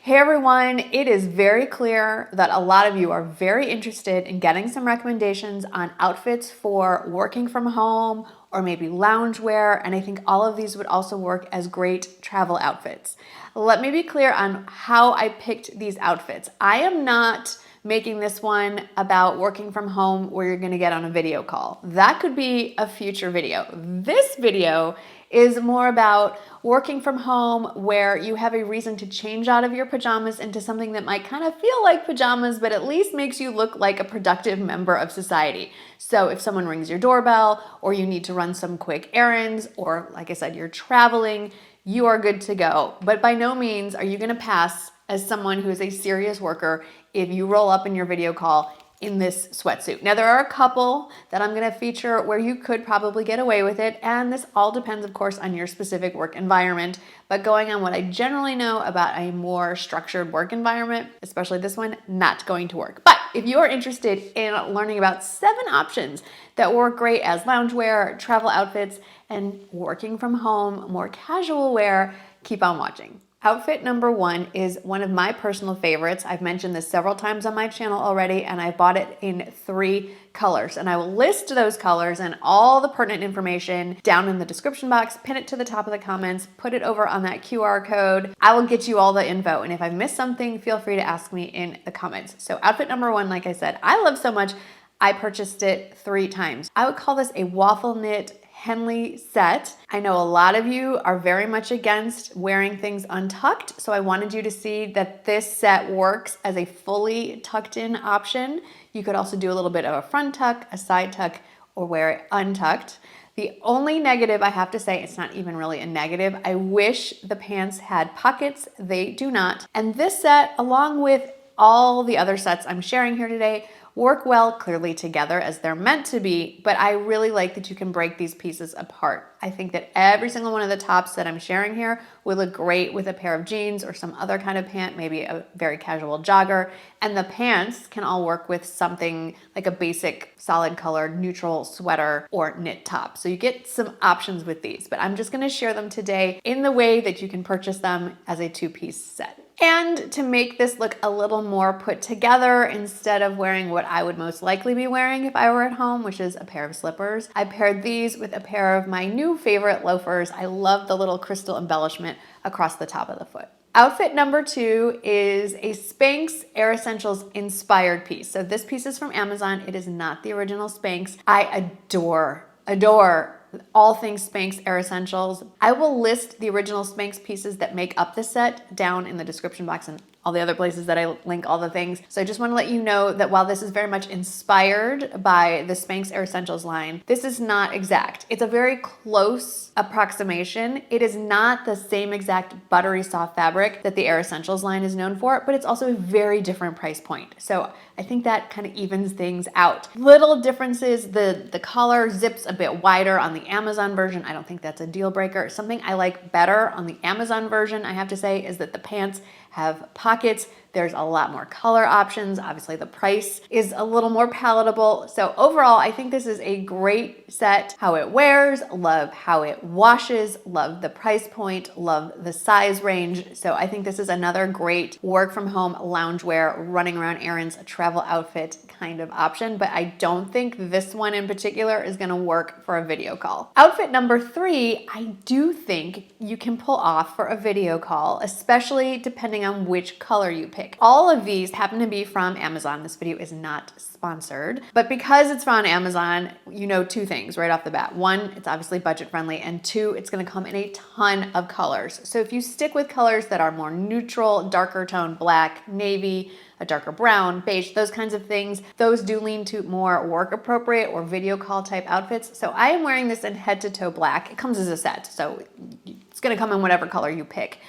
Hey everyone, it is very clear that a lot of you are very interested in getting some recommendations on outfits for working from home or maybe loungewear, and I think all of these would also work as great travel outfits. Let me be clear on how I picked these outfits. I am not making this one about working from home where you're gonna get on a video call. That could be a future video. This video is more about working from home where you have a reason to change out of your pajamas into something that might kind of feel like pajamas, but at least makes you look like a productive member of society. So if someone rings your doorbell or you need to run some quick errands, or like I said, you're traveling, you are good to go. But by no means are you gonna pass as someone who is a serious worker if you roll up in your video call in this sweatsuit. Now there are a couple that I'm gonna feature where you could probably get away with it, and this all depends of course on your specific work environment, but going on what I generally know about a more structured work environment, especially this one, not going to work. But if you are interested in learning about 7 options that work great as loungewear, travel outfits, and working from home, more casual wear, keep on watching. Outfit number 1 is one of my personal favorites. I've mentioned this several times on my channel already, and I bought it in 3 colors. And I will list those colors and all the pertinent information down in the description box, pin it to the top of the comments, put it over on that QR code. I will get you all the info. And if I missed something, feel free to ask me in the comments. So outfit number 1, like I said, I love so much, I purchased it 3 times. I would call this a waffle knit Henley set. I know a lot of you are very much against wearing things untucked, so I wanted you to see that this set works as a fully tucked in option. You could also do a little bit of a front tuck, a side tuck, or wear it untucked. The only negative I have to say, it's not even really a negative, I wish the pants had pockets. They do not. And this set, along with all the other sets I'm sharing here today, work well clearly together as they're meant to be, but I really like that you can break these pieces apart. I think that every single one of the tops that I'm sharing here would look great with a pair of jeans or some other kind of pant, maybe a very casual jogger, and the pants can all work with something like a basic solid colored neutral sweater or knit top. So you get some options with these, but I'm just gonna share them today in the way that you can purchase them as a 2-piece set. And to make this look a little more put together, instead of wearing what I would most likely be wearing if I were at home, which is a pair of slippers, I paired these with a pair of my new favorite loafers. I love the little crystal embellishment across the top of the foot. Outfit number 2 is a Spanx AirEssentials inspired piece. So this piece is from Amazon. It is not the original Spanx. I adore all things Spanx AirEssentials. I will list the original Spanx pieces that make up the set down in the description box and all the other places that I link all the things. So I just want to let you know that while this is very much inspired by the Spanx AirEssentials line, this is not exact. It's a very close approximation. It is not the same exact buttery soft fabric that the AirEssentials line is known for, but it's also a very different price point. So I think that kind of evens things out. Little differences, the collar zips a bit wider on the Amazon version. I don't think that's a deal breaker. Something I like better on the Amazon version, I have to say, is that the pants have pockets. There's a lot more color options. Obviously the price is a little more palatable. So overall, I think this is a great set. How it wears, love how it washes, love the price point, love the size range. So I think this is another great work from home loungewear, running around errands, a travel outfit kind of option, but I don't think this one in particular is gonna work for a video call. Outfit number 3, I do think you can pull off for a video call, especially depending on which color you pick. All of these happen to be from Amazon. This video is not sponsored, but because it's from Amazon, you know 2 things right off the bat. 1, it's obviously budget friendly, and 2, it's gonna come in a ton of colors. So if you stick with colors that are more neutral, darker tone, black, navy, a darker brown, beige, those kinds of things, those do lean to more work appropriate or video call type outfits. So I am wearing this in head to toe black. It comes as a set, so it's gonna come in whatever color you pick.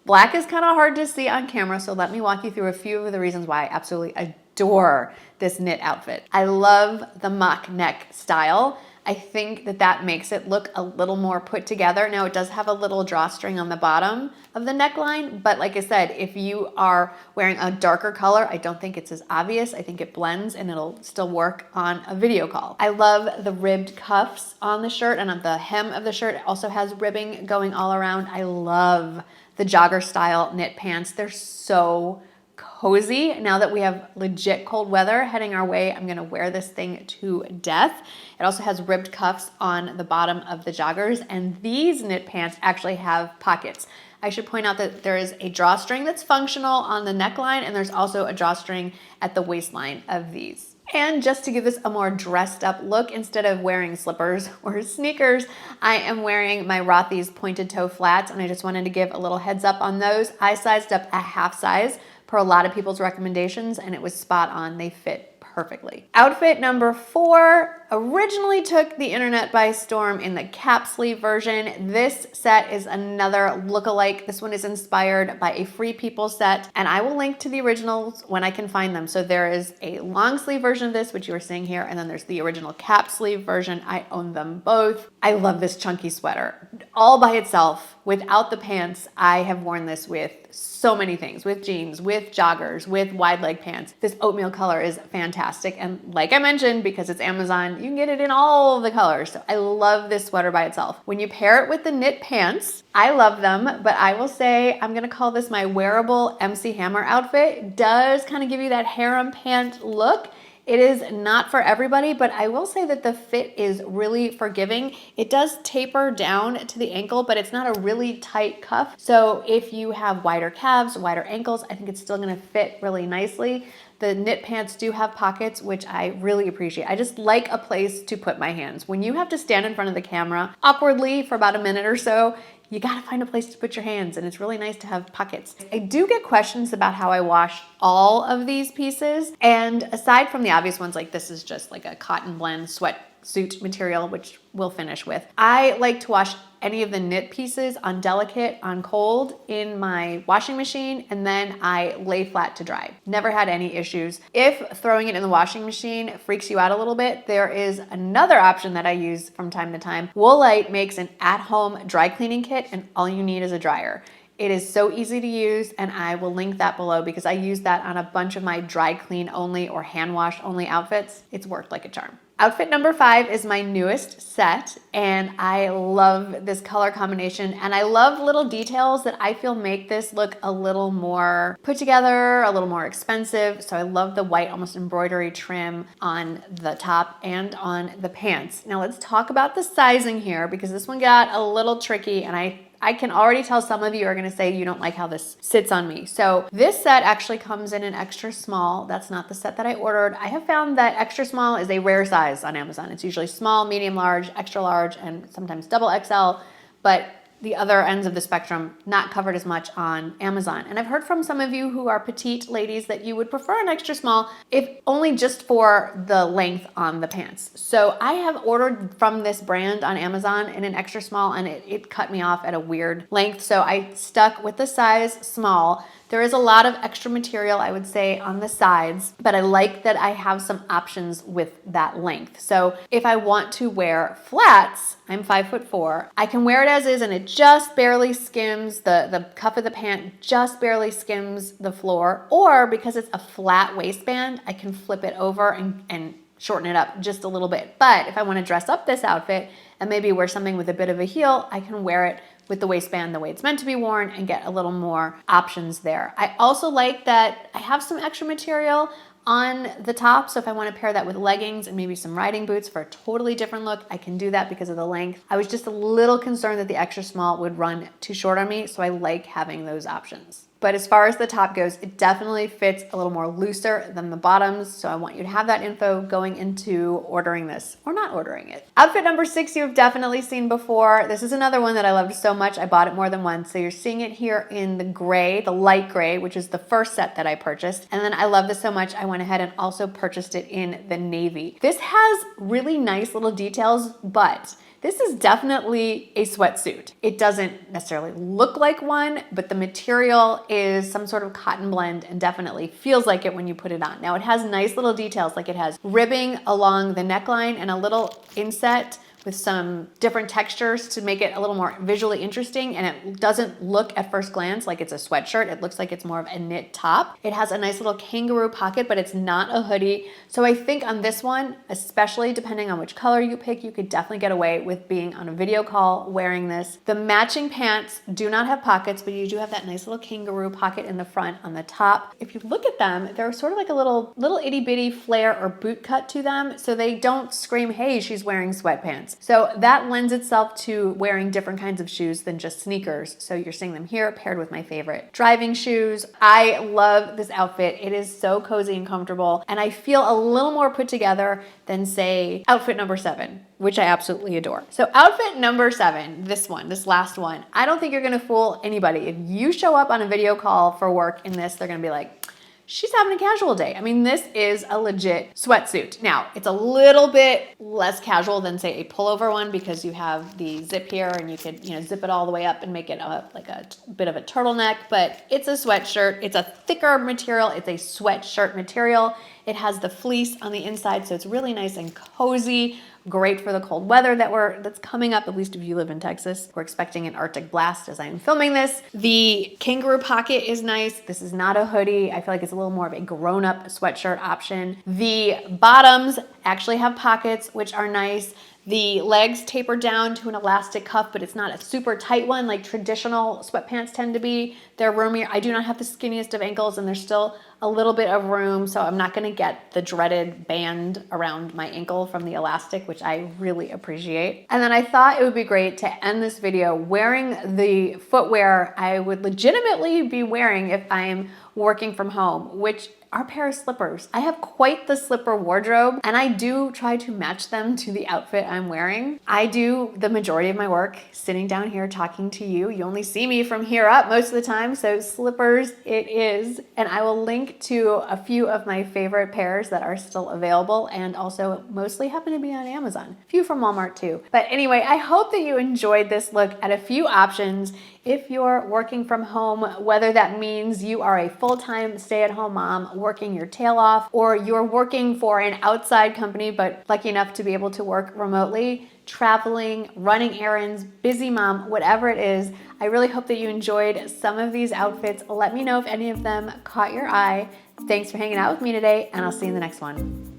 Black is kind of hard to see on camera, so let me walk you through a few of the reasons why I absolutely adore this knit outfit. I love the mock neck style. I think that that makes it look a little more put together. Now it does have a little drawstring on the bottom of the neckline, but like I said, if you are wearing a darker color, I don't think it's as obvious. I think it blends and it'll still work on a video call. I love the ribbed cuffs on the shirt, and on the hem of the shirt it also has ribbing going all around. I love the jogger style knit pants. They're so cozy. Now that we have legit cold weather heading our way, I'm gonna wear this thing to death. It also has ribbed cuffs on the bottom of the joggers, and these knit pants actually have pockets. I should point out that there is a drawstring that's functional on the neckline, and there's also a drawstring at the waistline of these. And just to give this a more dressed up look, instead of wearing slippers or sneakers, I am wearing my Rothy's pointed toe flats, and I just wanted to give a little heads up on those. I sized up a half size per a lot of people's recommendations, and it was spot on. They fit perfectly. Outfit number 4 originally took the internet by storm in the cap sleeve version. This set is another look-alike. This one is inspired by a Free People set, and I will link to the originals when I can find them. So there is a long sleeve version of this, which you are seeing here, and then there's the original cap sleeve version. I own them both. I love this chunky sweater. All by itself, without the pants, I have worn this with so many things, with jeans, with joggers, with wide leg pants. This oatmeal color is fantastic. And like I mentioned, because it's Amazon, you can get it in all of the colors. So I love this sweater by itself. When you pair it with the knit pants, I love them, but I will say I'm gonna call this my wearable MC Hammer outfit. It does kind of give you that harem pant look. It is not for everybody, but I will say that the fit is really forgiving. It does taper down to the ankle, but it's not a really tight cuff. So if you have wider calves, wider ankles, I think it's still gonna fit really nicely. The knit pants do have pockets, which I really appreciate. I just like a place to put my hands. When you have to stand in front of the camera awkwardly for about a minute or so, you gotta find a place to put your hands, and it's really nice to have pockets. I do get questions about how I wash all of these pieces, and aside from the obvious ones, like this is just like a cotton blend sweatsuit material, which we'll finish with, I like to wash any of the knit pieces on delicate, on cold in my washing machine, and then I lay flat to dry. Never had any issues. If throwing it in the washing machine freaks you out a little bit, there is another option that I use from time to time. Woolite makes an at-home dry cleaning kit, and all you need is a dryer. It is so easy to use, and I will link that below because I use that on a bunch of my dry clean only or hand wash only outfits. It's worked like a charm. Outfit number 5 is my newest set, and I love this color combination, and I love little details that I feel make this look a little more put together, a little more expensive. So I love the white almost embroidery trim on the top and on the pants. Now let's talk about the sizing here, because this one got a little tricky, and I can already tell some of you are gonna say you don't like how this sits on me. So this set actually comes in an extra small. That's not the set that I ordered. I have found that extra small is a rare size on Amazon. It's usually small, medium large, extra large, and sometimes double XL, but the other ends of the spectrum not covered as much on Amazon. And I've heard from some of you who are petite ladies that you would prefer an extra small, if only just for the length on the pants. So I have ordered from this brand on Amazon in an extra small, and it cut me off at a weird length. So I stuck with the size small. There is a lot of extra material, I would say, on the sides, but I like that I have some options with that length. So if I want to wear flats, I'm 5'4", I can wear it as is, and it just barely skims, the cuff of the pant just barely skims the floor. Or because it's a flat waistband, I can flip it over and shorten it up just a little bit. But if I want to dress up this outfit and maybe wear something with a bit of a heel, I can wear it with the waistband the way it's meant to be worn and get a little more options there. I also like that I have some extra material on the top, so if I want to pair that with leggings and maybe some riding boots for a totally different look, I can do that because of the length. I was just a little concerned that the extra small would run too short on me, so I like having those options. But as far as the top goes, it definitely fits a little more looser than the bottoms. So I want you to have that info going into ordering this or not ordering it. Outfit number 6, you've definitely seen before. This is another one that I loved so much. I bought it more than once. So you're seeing it here in the gray, the light gray, which is the first set that I purchased. And then I love this so much, I went ahead and also purchased it in the navy. This has really nice little details, but This is definitely a sweatsuit. It doesn't necessarily look like one, but the material is some sort of cotton blend and definitely feels like it when you put it on. Now it has nice little details, like it has ribbing along the neckline and a little inset with some different textures to make it a little more visually interesting, and it doesn't look at first glance like it's a sweatshirt. It looks like it's more of a knit top. It has a nice little kangaroo pocket, but it's not a hoodie. So I think on this one, especially depending on which color you pick, you could definitely get away with being on a video call wearing this. The matching pants do not have pockets, but you do have that nice little kangaroo pocket in the front on the top. If you look at them, they're sort of like a little itty bitty flare or boot cut to them, so they don't scream, hey, she's wearing sweatpants. So that lends itself to wearing different kinds of shoes than just sneakers. So you're seeing them here paired with my favorite driving shoes. I love this outfit. It is so cozy and comfortable, and I feel a little more put together than, say, outfit number 7, which I absolutely adore. So outfit number 7, this last one, I don't think you're gonna fool anybody. If you show up on a video call for work in this, they're gonna be like, she's having a casual day. I mean, this is a legit sweatsuit. Now, it's a little bit less casual than, say, a pullover one, because you have the zip here and you could, zip it all the way up and make it like a bit of a turtleneck, but it's a sweatshirt. It's a thicker material. It's a sweatshirt material. It has the fleece on the inside, so it's really nice and cozy. Great for the cold weather that's coming up, at least if you live in Texas. We're expecting an Arctic blast as I am filming this. The kangaroo pocket is nice. This is not a hoodie. I feel like it's a little more of a grown-up sweatshirt option. The bottoms actually have pockets, which are nice. The legs taper down to an elastic cuff, but it's not a super tight one like traditional sweatpants tend to be. They're roomier. I do not have the skinniest of ankles, and there's still a little bit of room, so I'm not gonna get the dreaded band around my ankle from the elastic, which I really appreciate. And then I thought it would be great to end this video wearing the footwear I would legitimately be wearing if I'm working from home, which are a pair of slippers. I have quite the slipper wardrobe, and I do try to match them to the outfit I'm wearing. I do the majority of my work sitting down here talking to you. You only see me from here up most of the time, so slippers it is. And I will link to a few of my favorite pairs that are still available, and also mostly happen to be on Amazon. A few from Walmart too. But anyway, I hope that you enjoyed this look at a few options if you're working from home, whether that means you are a full-time stay-at-home mom working your tail off, or you're working for an outside company but lucky enough to be able to work remotely, traveling, running errands, busy mom, whatever it is. I really hope that you enjoyed some of these outfits. Let me know if any of them caught your eye. Thanks for hanging out with me today, and I'll see you in the next one.